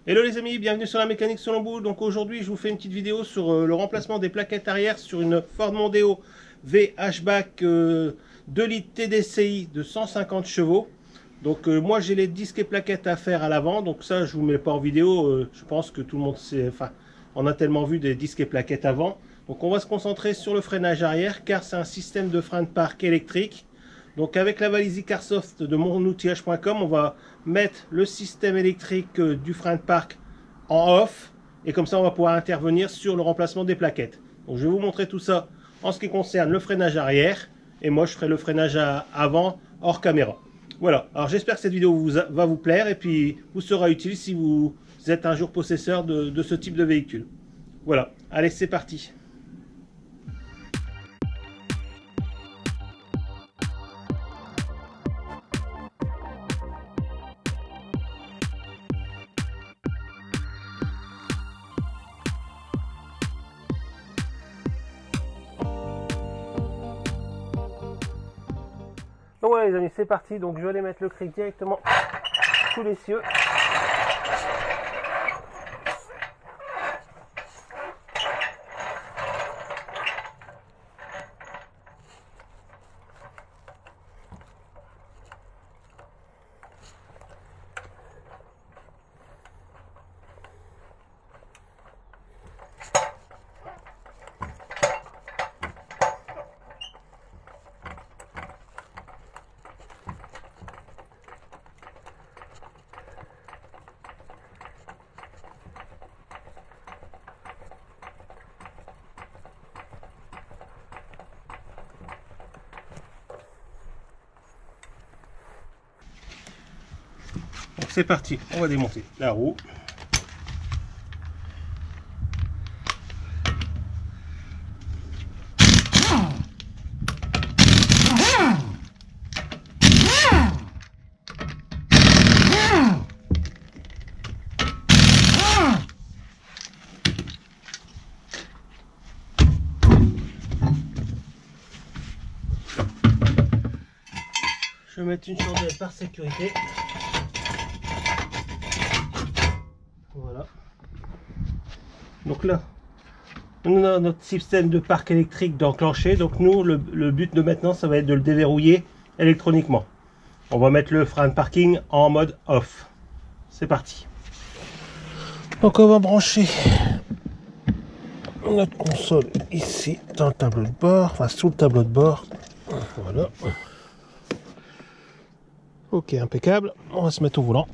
Hello les amis, bienvenue sur la mécanique selon boule. Donc aujourd'hui je vous fais une petite vidéo sur le remplacement des plaquettes arrière sur une Ford Mondeo V-Hatchback 2 litres TDCi de 150 chevaux. Donc moi j'ai les disques et plaquettes à faire à l'avant, donc ça je vous mets pas en vidéo, je pense que tout le monde sait, enfin on a tellement vu des disques et plaquettes avant. Donc on va se concentrer sur le freinage arrière car c'est un système de frein de parc électrique. Donc avec la valise Icarsoft de monoutillage.com, on va mettre le système électrique du frein de parc en off et comme ça on va pouvoir intervenir sur le remplacement des plaquettes. Donc je vais vous montrer tout ça en ce qui concerne le freinage arrière et moi je ferai le freinage avant hors caméra. Voilà, alors j'espère que cette vidéo va vous plaire et puis vous sera utile si vous êtes un jour possesseur de ce type de véhicule. Voilà, allez c'est parti. Donc voilà les amis, c'est parti. Donc je vais aller mettre le cric directement sous les cieux. Donc c'est parti, on va démonter la roue. Je vais mettre une chandelle par sécurité. Voilà. Donc là, on a notre système de parc électrique d'enclencher. Donc nous, le but de maintenant, ça va être de le déverrouiller électroniquement. On va mettre le frein de parking en mode off. C'est parti. Donc on va brancher notre console ici dans le tableau de bord, enfin sous le tableau de bord. Voilà. Ok, impeccable. On va se mettre au volant.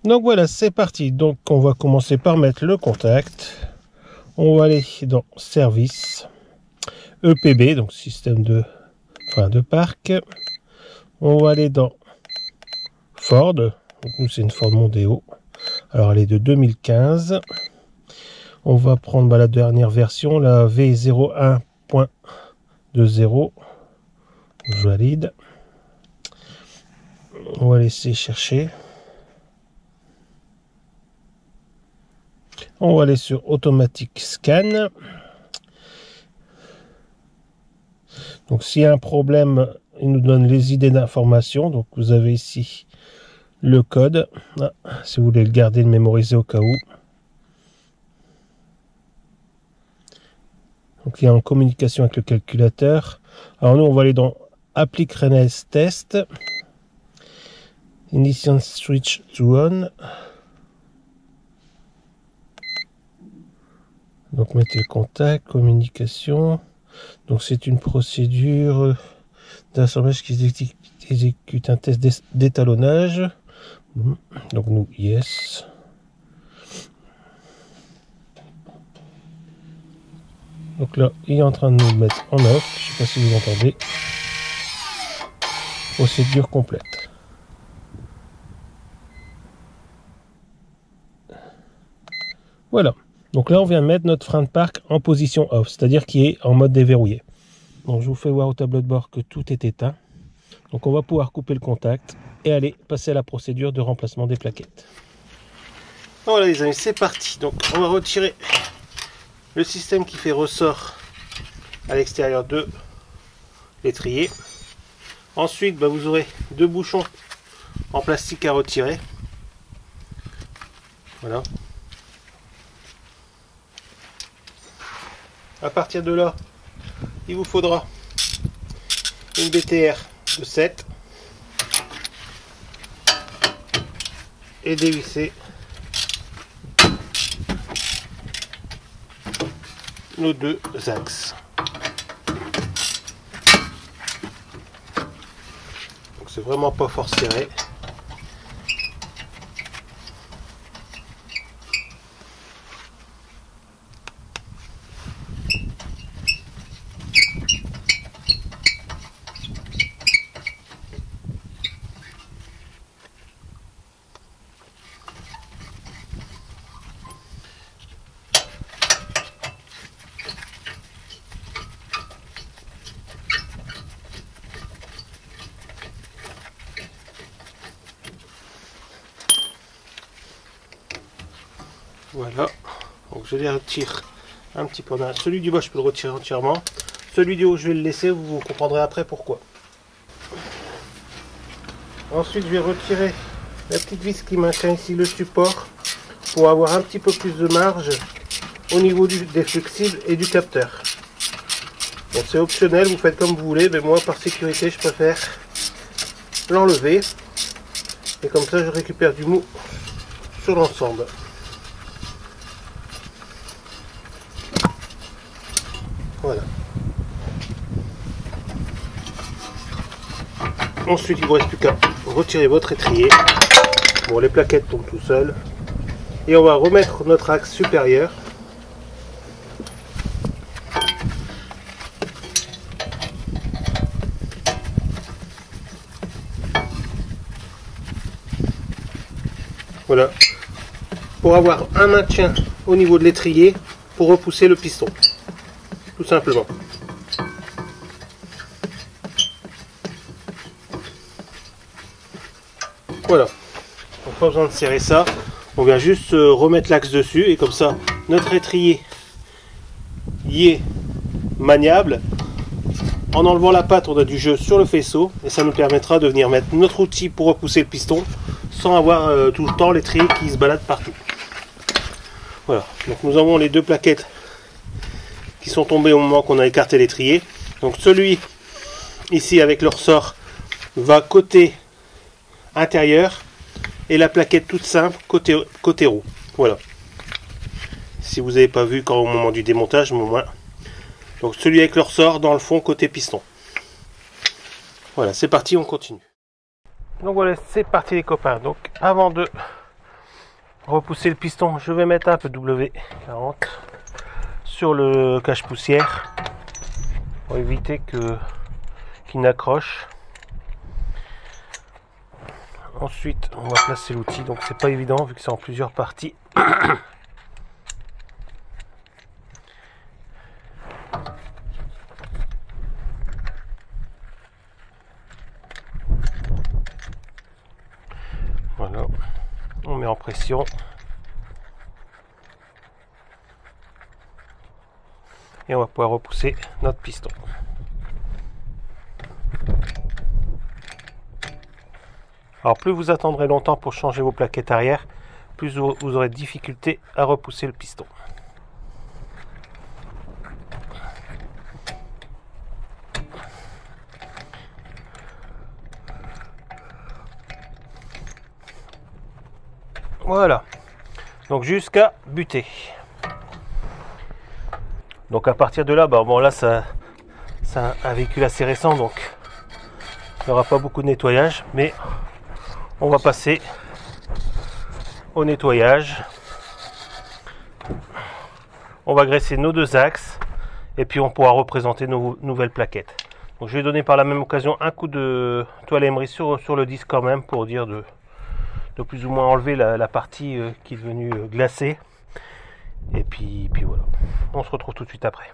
Donc voilà, c'est parti. Donc on va commencer par mettre le contact. On va aller dans service, EPB, donc système de frein de parc. On va aller dans Ford. Donc nous c'est une Ford Mondeo. Alors elle est de 2015. On va prendre la dernière version, la V01.20. Je valide. On va laisser chercher. On va aller sur automatique scan. Donc s'il y a un problème, il nous donne les idées d'information. Donc vous avez ici le code. Ah, si vous voulez le garder, le mémoriser au cas où. Donc il est en communication avec le calculateur. Alors nous on va aller dans Applique Renes Test. Initial switch to on. Donc mettez le contact, communication. Donc c'est une procédure d'assemblage qui exécute un test d'étalonnage. Donc nous yes. Donc là il est en train de nous mettre en off. Je ne sais pas si vous entendez. Procédure complète. Voilà. Donc là, on vient mettre notre frein de parc en position off, c'est-à-dire qu'il est en mode déverrouillé. Donc je vous fais voir au tableau de bord que tout est éteint. Donc on va pouvoir couper le contact et aller passer à la procédure de remplacement des plaquettes. Voilà les amis, c'est parti. Donc on va retirer le système qui fait ressort à l'extérieur de l'étrier. Ensuite, vous aurez deux bouchons en plastique à retirer. Voilà. À partir de là, il vous faudra une BTR de 7 et dévisser nos deux axes. Donc c'est vraiment pas fort serré. Voilà, donc je les retire un petit peu. Celui du bas, je peux le retirer entièrement. Celui du haut, je vais le laisser, vous comprendrez après pourquoi. Ensuite, je vais retirer la petite vis qui maintient ici le support pour avoir un petit peu plus de marge au niveau des flexibles et du capteur. Bon, c'est optionnel, vous faites comme vous voulez, mais moi, par sécurité, je préfère l'enlever. Et comme ça, je récupère du mou sur l'ensemble. Voilà. Ensuite, il ne vous reste plus qu'à retirer votre étrier. Bon, les plaquettes tombent tout seules. Et on va remettre notre axe supérieur. Voilà. Pour avoir un maintien au niveau de l'étrier pour repousser le piston. Tout simplement. Voilà. Donc pas besoin de serrer ça. On vient juste remettre l'axe dessus et comme ça notre étrier y est maniable. En enlevant la patte, on a du jeu sur le faisceau et ça nous permettra de venir mettre notre outil pour repousser le piston sans avoir tout le temps l'étrier qui se balade partout. Voilà. Donc nous avons les deux plaquettes qui sont tombés au moment qu'on a écarté l'étrier. Donc celui ici avec le ressort va côté intérieur et la plaquette toute simple côté roue. Voilà. Si vous n'avez pas vu quand au moment du démontage, au moins. Donc celui avec le ressort dans le fond côté piston. Voilà, c'est parti, on continue. Donc voilà, c'est parti les copains. Donc avant de repousser le piston, je vais mettre un peu W40 sur le cache-poussière pour éviter qu'il n'accroche. Ensuite, on va placer l'outil, donc c'est pas évident vu que c'est en plusieurs parties. Voilà, on met en pression. Et on va pouvoir repousser notre piston. Alors plus vous attendrez longtemps pour changer vos plaquettes arrière, plus vous aurez de difficulté à repousser le piston. Voilà, donc jusqu'à buter. Donc à partir de là, bon là c'est un véhicule assez récent, donc il n'y aura pas beaucoup de nettoyage, mais on va passer au nettoyage. On va graisser nos deux axes et puis on pourra représenter nos nouvelles plaquettes. Donc je vais donner par la même occasion un coup de toile à émery sur le disque quand même pour dire de plus ou moins enlever la partie qui est devenue glacée. Et puis voilà, on se retrouve tout de suite après.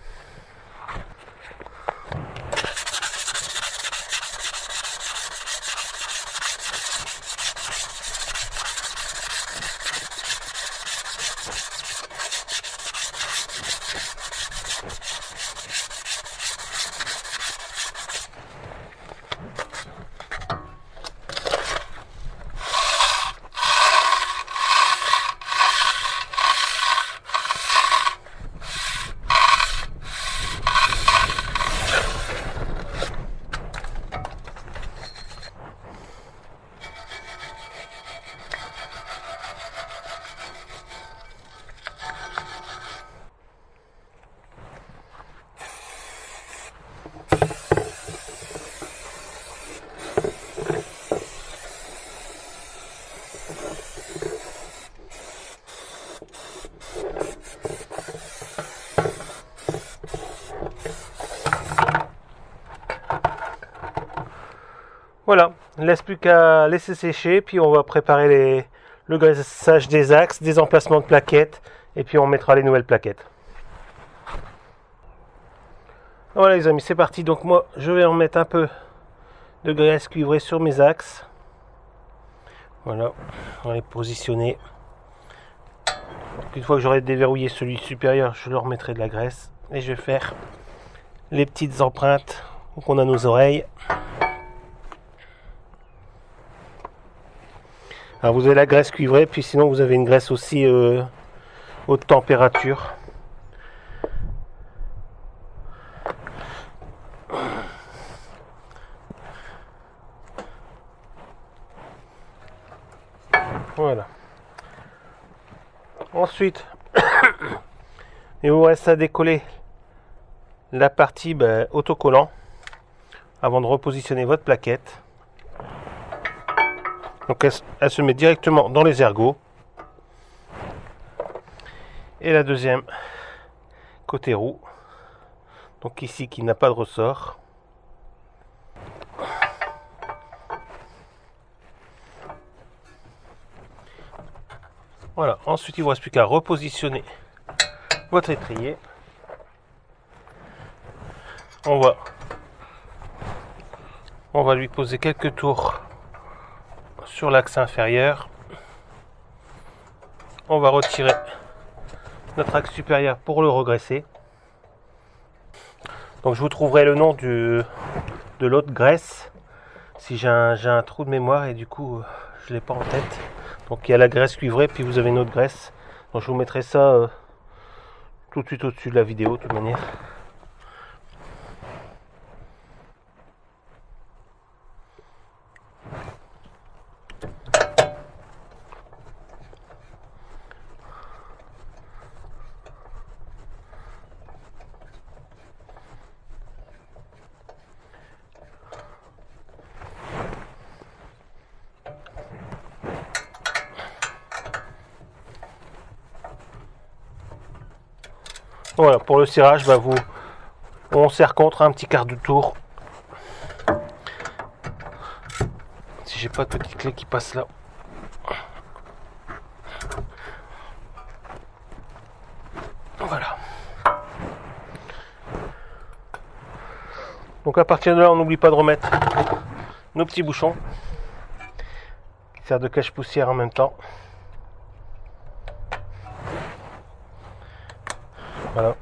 Voilà, il ne reste plus qu'à laisser sécher, puis on va préparer le graissage des axes, des emplacements de plaquettes, et puis on mettra les nouvelles plaquettes. Voilà les amis, c'est parti. Donc moi, je vais en mettre un peu de graisse cuivrée sur mes axes. Voilà, on va les positionner. Donc, une fois que j'aurai déverrouillé celui supérieur, je leur mettrai de la graisse, et je vais faire les petites empreintes qu'on a nos oreilles. Alors vous avez la graisse cuivrée, puis sinon vous avez une graisse aussi haute température. Voilà. Ensuite, il vous reste à décoller la partie autocollant avant de repositionner votre plaquette. Donc elle se met directement dans les ergots. Et la deuxième côté roue. Donc ici qui n'a pas de ressort. Voilà, ensuite il ne vous reste plus qu'à repositionner votre étrier. On va lui poser quelques tours sur l'axe inférieur. On va retirer notre axe supérieur pour le regresser. Donc je vous trouverai le nom de l'autre graisse si j'ai un trou de mémoire et du coup je l'ai pas en tête. Donc il y a la graisse cuivrée, puis vous avez une autre graisse. Donc je vous mettrai ça tout de suite au-dessus de la vidéo de toute manière. Voilà, pour le cirage, on serre contre un petit quart de tour. Si j'ai pas de petite clé qui passe là. Voilà. Donc à partir de là, on n'oublie pas de remettre nos petits bouchons qui servent de cache-poussière en même temps. Voilà.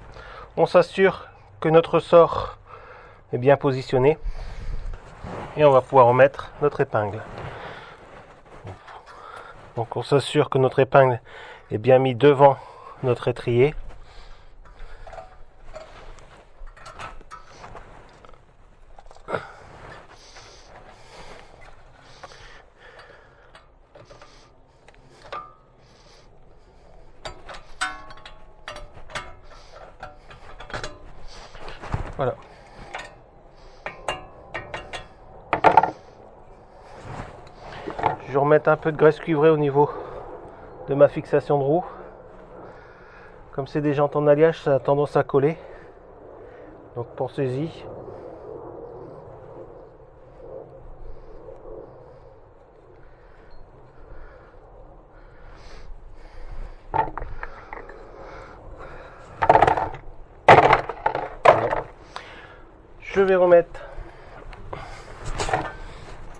On s'assure que notre ressort est bien positionné et on va pouvoir remettre notre épingle. Donc on s'assure que notre épingle est bien mis devant notre étrier. Voilà. Je vais remettre un peu de graisse cuivrée au niveau de ma fixation de roue. Comme c'est des jantes en alliage, ça a tendance à coller. Donc pensez-y. Je vais remettre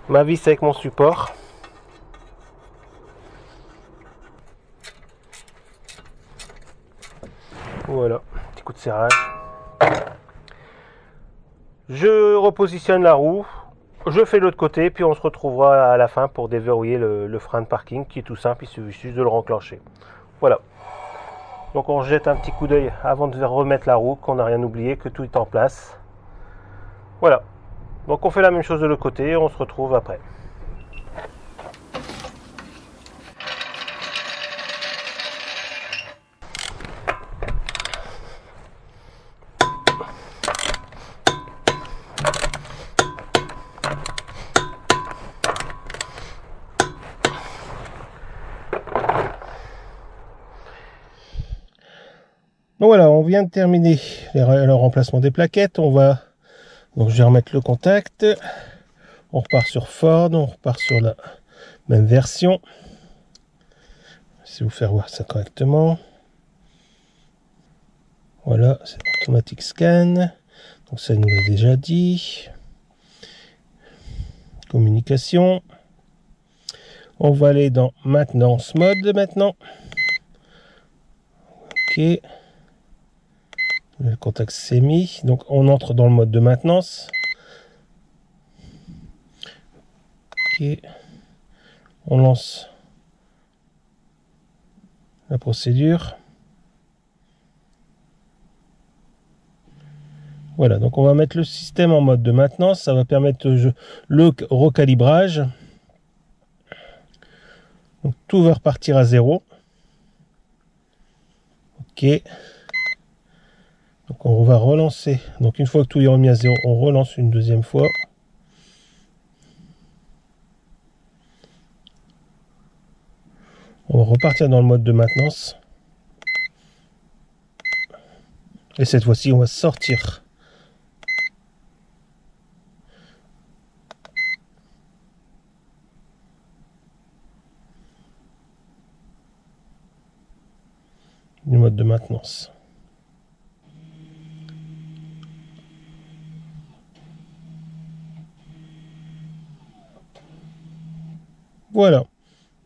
ma vis avec mon support. Voilà, petit coup de serrage. Je repositionne la roue, je fais l'autre côté, puis on se retrouvera à la fin pour déverrouiller le frein de parking qui est tout simple, il suffit juste de le renclencher. Voilà. Donc on jette un petit coup d'œil avant de remettre la roue, qu'on n'a rien oublié, que tout est en place. Voilà, donc on fait la même chose de l'autre côté, on se retrouve après. Donc voilà, on vient de terminer le remplacement des plaquettes. Donc je vais remettre le contact. On repart sur Ford, on repart sur la même version. Je vais vous faire voir ça correctement. Voilà, c'est Automatic Scan. Donc ça, il nous l'a déjà dit. Communication. On va aller dans maintenance mode maintenant. Ok. Le contact s'est mis. Donc on entre dans le mode de maintenance. Ok. On lance la procédure. Voilà, donc on va mettre le système en mode de maintenance. Ça va permettre le recalibrage. Donc tout va repartir à zéro. Ok. Donc on va relancer. Donc une fois que tout est remis à zéro, on relance une deuxième fois. On va repartir dans le mode de maintenance. Et cette fois-ci, on va sortir du mode de maintenance. Voilà.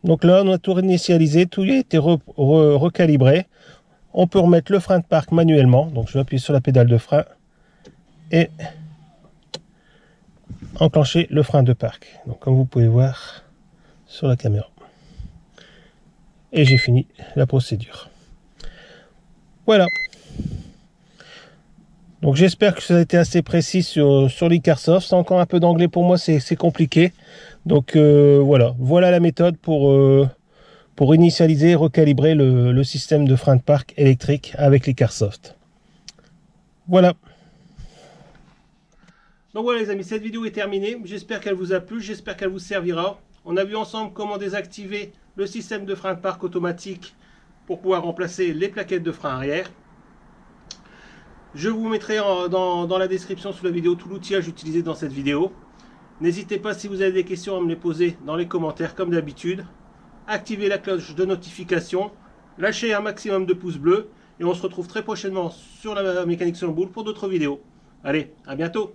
Donc là, on a tout réinitialisé, tout a été recalibré. On peut remettre le frein de parc manuellement. Donc je vais appuyer sur la pédale de frein et enclencher le frein de parc. Donc comme vous pouvez voir sur la caméra. Et j'ai fini la procédure. Voilà. Donc j'espère que ça a été assez précis sur l'Icarsoft. C'est encore un peu d'anglais pour moi, c'est compliqué. Donc voilà la méthode pour initialiser et recalibrer le système de frein de parc électrique avec l'Icarsoft. Voilà. Donc voilà les amis, cette vidéo est terminée. J'espère qu'elle vous a plu, j'espère qu'elle vous servira. On a vu ensemble comment désactiver le système de frein de parc automatique pour pouvoir remplacer les plaquettes de frein arrière. Je vous mettrai dans la description sous la vidéo tout l'outillage utilisé dans cette vidéo. N'hésitez pas si vous avez des questions à me les poser dans les commentaires comme d'habitude. Activez la cloche de notification, lâchez un maximum de pouces bleus et on se retrouve très prochainement sur la mécanique sur le boule pour d'autres vidéos. Allez, à bientôt!